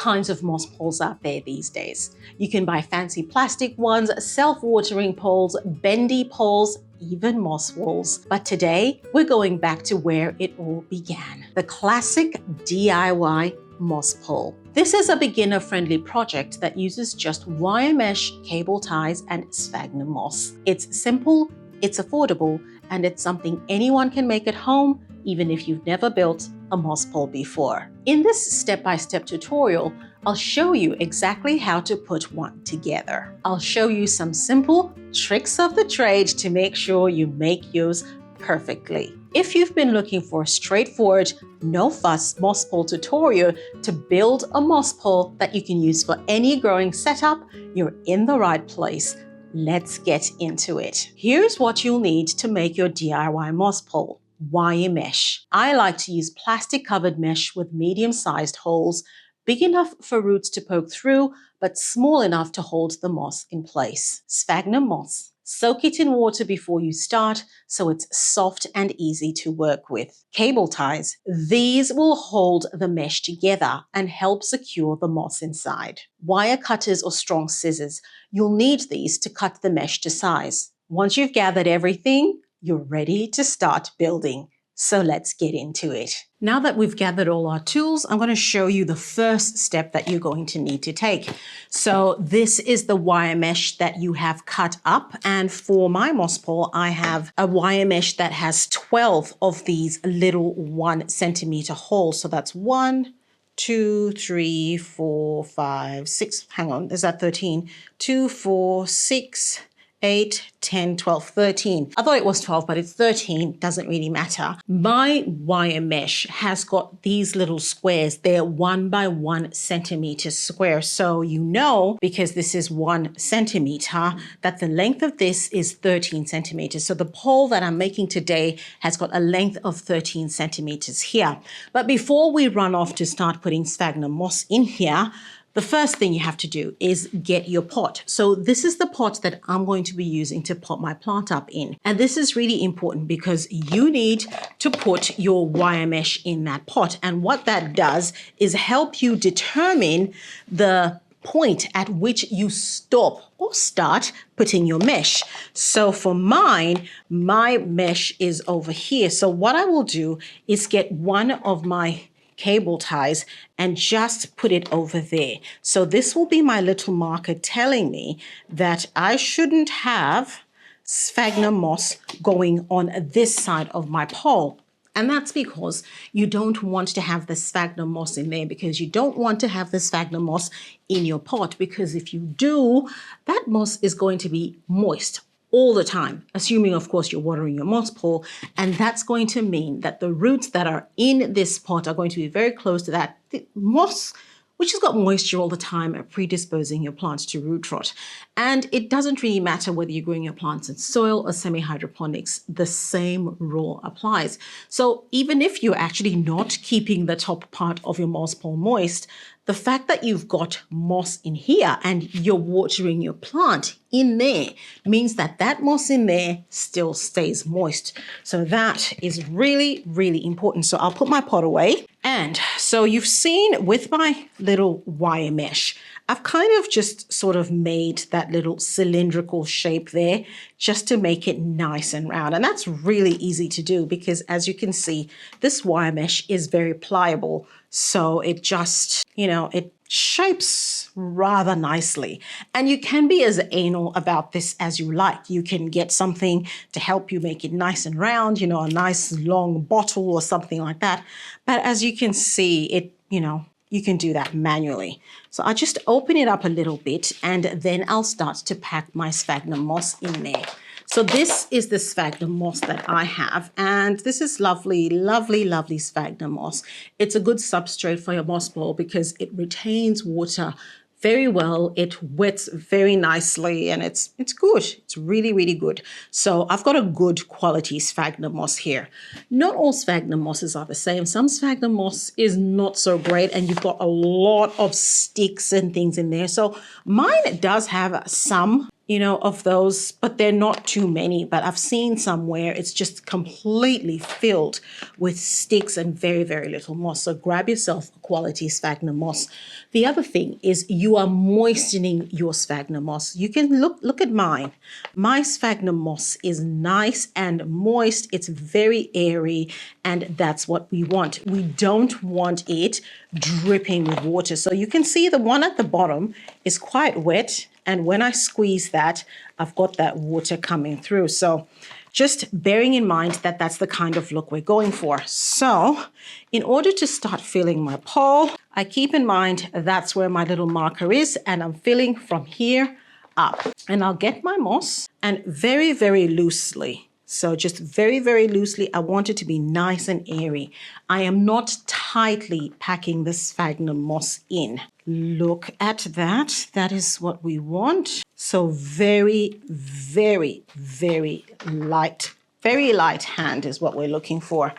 kinds of moss poles out there these days. You can buy fancy plastic ones, self-watering poles, bendy poles, even moss walls. But today, we're going back to where it all began. The classic DIY moss pole. This is a beginner-friendly project that uses just wire mesh, cable ties, and sphagnum moss. It's simple, it's affordable, and it's something anyone can make at home, even if you've never built a moss pole before. In this step-by-step tutorial, I'll show you exactly how to put one together. I'll show you some simple tricks of the trade to make sure you make yours perfectly. If you've been looking for a straightforward, no-fuss moss pole tutorial to build a moss pole that you can use for any growing setup, you're in the right place. Let's get into it. Here's what you'll need to make your DIY moss pole. Wire mesh. I like to use plastic covered mesh with medium-sized holes, big enough for roots to poke through, but small enough to hold the moss in place. Sphagnum moss. Soak it in water before you start so it's soft and easy to work with. Cable ties. These will hold the mesh together and help secure the moss inside. Wire cutters or strong scissors. You'll need these to cut the mesh to size. Once you've gathered everything, you're ready to start building. So let's get into it. Now that we've gathered all our tools, I'm going to show you the first step that you're going to need to take. So this is the wire mesh that you have cut up. And for my moss pole, I have a wire mesh that has 12 of these little 1 centimeter holes. So that's 1, 2, 3, 4, 5, 6. Hang on, is that 13? 2, 4, 6, 8, 10, 12, 13. I thought it was 12, but it's 13. Doesn't really matter. My wire mesh has got these little squares. They're 1 by 1 centimeter square. So you know, because this is 1 centimeter, that the length of this is 13 centimeters. So the pole that I'm making today has got a length of 13 centimeters here. But before we run off to start putting sphagnum moss in here, the first thing you have to do is get your pot. So this is the pot that I'm going to be using to pot my plant up in. And this is really important because you need to put your wire mesh in that pot. And what that does is help you determine the point at which you stop or start putting your mesh. So for mine, my mesh is over here. So what I will do is get one of my cable ties and just put it over there. So this will be my little marker telling me that I shouldn't have sphagnum moss going on this side of my pole. And that's because you don't want to have the sphagnum moss in there, because you don't want to have the sphagnum moss in your pot, because if you do, that moss is going to be moist all the time, assuming, of course, you're watering your moss pole. And that's going to mean that the roots that are in this pot are going to be very close to that moss, which has got moisture all the time, predisposing your plants to root rot. And it doesn't really matter whether you're growing your plants in soil or semi-hydroponics, the same rule applies. So even if you're actually not keeping the top part of your moss pole moist, the fact that you've got moss in here and you're watering your plant in there means that that moss in there still stays moist. So that is really, really important. So I'll put my pot away. And so you've seen with my little wire mesh, I've kind of just sort of made that little cylindrical shape there just to make it nice and round. And that's really easy to do because, as you can see, this wire mesh is very pliable. So it just, it shapes rather nicely. And you can be as anal about this as you like. You can get something to help you make it nice and round, a nice long bottle or something like that. But as you can see, it, you can do that manually. So I'll just open it up a little bit and then I'll start to pack my sphagnum moss in there. So this is the sphagnum moss that I have, and this is lovely, lovely, lovely sphagnum moss. It's a good substrate for your moss pole because it retains water very well. It wets very nicely and it's good. It's really, really good. So I've got a good quality sphagnum moss here. Not all sphagnum mosses are the same. Some sphagnum moss is not so great and you've got a lot of sticks and things in there. So mine does have some of those, but they're not too many. But I've seen some where it's just completely filled with sticks and very, very little moss. So grab yourself a quality sphagnum moss. The other thing is you are moistening your sphagnum moss. You can look at mine. My sphagnum moss is nice and moist. It's very airy, and that's what we want. We don't want it dripping with water. So you can see the one at the bottom is quite wet. And when I squeeze that, I've got that water coming through. So just bearing in mind that that's the kind of look we're going for. So in order to start filling my pole, I keep in mind that's where my little marker is, and I'm filling from here up. And I'll get my moss and very, very loosely. So just very, very loosely, I want it to be nice and airy. I am not tightly packing the sphagnum moss in. Look at that. That is what we want. So very, very, very light hand is what we're looking for.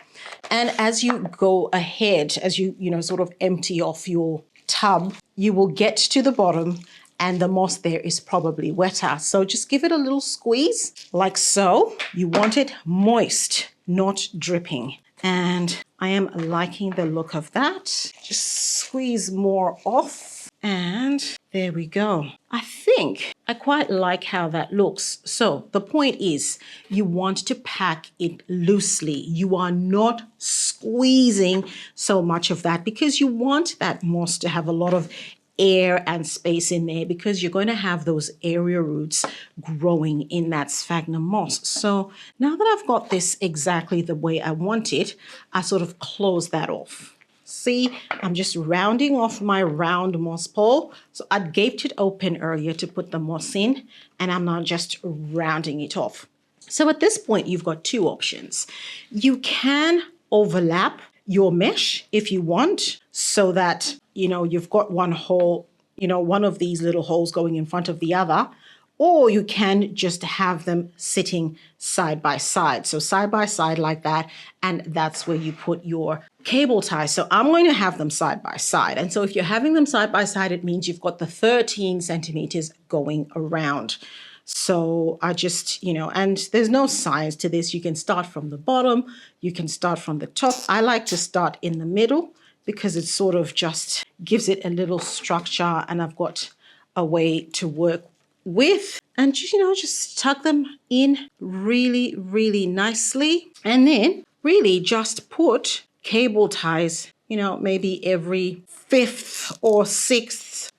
And as you go ahead, as you sort of empty off your tub, you will get to the bottom and the moss there is probably wetter. So just give it a little squeeze like so. You want it moist, not dripping. And I am liking the look of that. Just squeeze more off. And there we go. I think I quite like how that looks. So the point is you want to pack it loosely. You are not squeezing so much of that because you want that moss to have a lot of air and space in there because you're going to have those area roots growing in that sphagnum moss. So now that I've got this exactly the way I want it, I sort of close that off. See, I'm just rounding off my round moss pole. So I gaped it open earlier to put the moss in, and I'm now just rounding it off. So at this point, you've got two options. You can overlap your mesh if you want, so that you've got one hole, one of these little holes going in front of the other, or you can just have them sitting side by side. So side by side like that, and that's where you put your cable ties. So I'm going to have them side by side. And so if you're having them side by side, it means you've got the 13 centimeters going around. So I just, and there's no science to this. You can start from the bottom, you can start from the top. I like to start in the middle because it sort of just gives it a little structure, and I've got a way to work with. And just tuck them in really, really nicely. And then really just put cable ties, maybe every 5th or 6th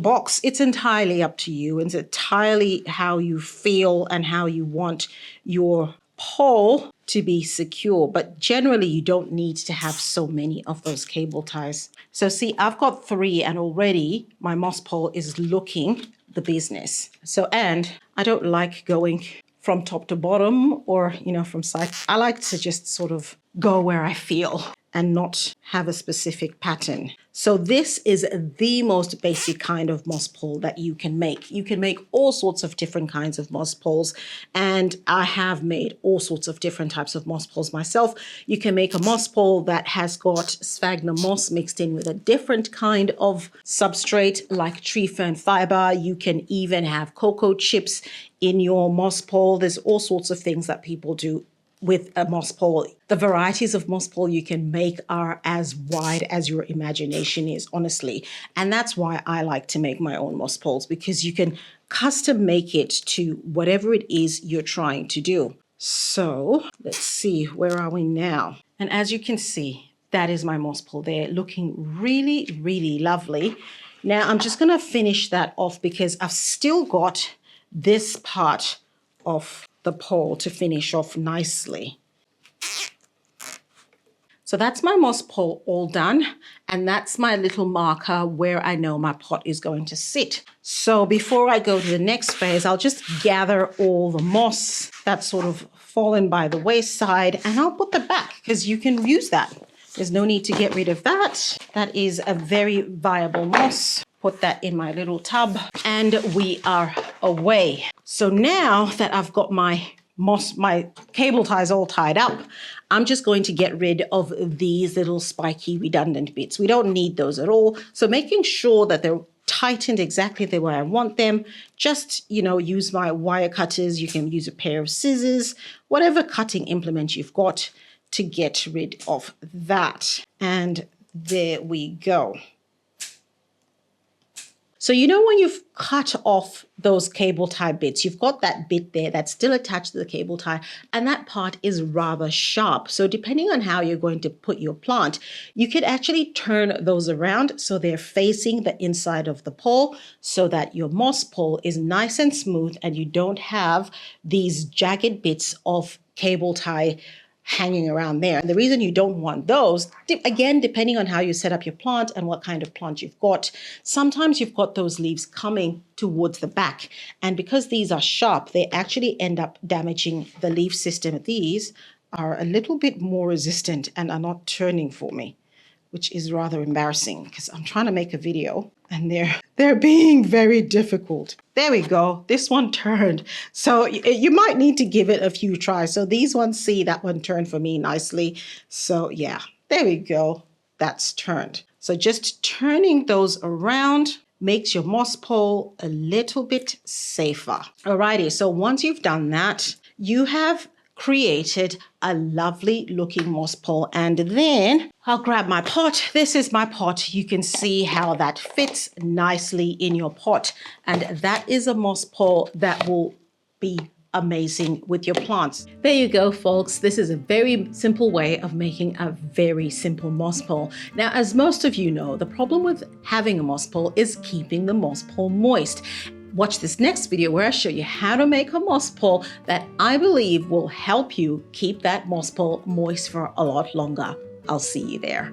box. It's entirely up to you. It's entirely how you feel and how you want your pole to be secure. But generally, you don't need to have so many of those cable ties. So see, I've got 3 and already my moss pole is looking the business. So, and I don't like going from top to bottom or, from side. I like to just sort of go where I feel and not have a specific pattern. So this is the most basic kind of moss pole that you can make. You can make all sorts of different kinds of moss poles, and I have made all sorts of different types of moss poles myself. You can make a moss pole that has got sphagnum moss mixed in with a different kind of substrate like tree fern fiber. You can even have cocoa chips in your moss pole. There's all sorts of things that people do with a moss pole. The varieties of moss pole you can make are as wide as your imagination is, honestly. And that's why I like to make my own moss poles, because you can custom make it to whatever it is you're trying to do. So let's see, where are we now? And as you can see, that is my moss pole there, looking really, really lovely. Now I'm just gonna finish that off because I've still got this part of the pole to finish off nicely. So that's my moss pole all done, and that's my little marker where I know my pot is going to sit. So before I go to the next phase, I'll just gather all the moss that's sort of fallen by the wayside, and I'll put that back because you can use that. There's no need to get rid of that. That is a very viable moss. Put that in my little tub, and we are away. So now that I've got my cable ties all tied up, I'm just going to get rid of these little spiky redundant bits. We don't need those at all. So making sure that they're tightened exactly the way I want them. Just, use my wire cutters. You can use a pair of scissors, whatever cutting implement you've got to get rid of that. And there we go. So when you've cut off those cable tie bits, you've got that bit there that's still attached to the cable tie, and that part is rather sharp. So depending on how you're going to put your plant, you could actually turn those around so they're facing the inside of the pole so that your moss pole is nice and smooth and you don't have these jagged bits of cable tie hanging around there. And the reason you don't want those, again, depending on how you set up your plant and what kind of plant you've got, sometimes you've got those leaves coming towards the back. And because these are sharp, they actually end up damaging the leaf system. These are a little bit more resistant and are not turning for me, which is rather embarrassing because I'm trying to make a video and they're being very difficult. There we go. This one turned. So you might need to give it a few tries. So these ones, see, that one turned for me nicely. So yeah, there we go. That's turned. So just turning those around makes your moss pole a little bit safer. Alrighty, so once you've done that, you have created a lovely looking moss pole. And then I'll grab my pot. This is my pot. You can see how that fits nicely in your pot. And that is a moss pole that will be amazing with your plants. There you go, folks. This is a very simple way of making a very simple moss pole. Now, as most of you know, the problem with having a moss pole is keeping the moss pole moist. Watch this next video where I show you how to make a moss pole that I believe will help you keep that moss pole moist for a lot longer. I'll see you there.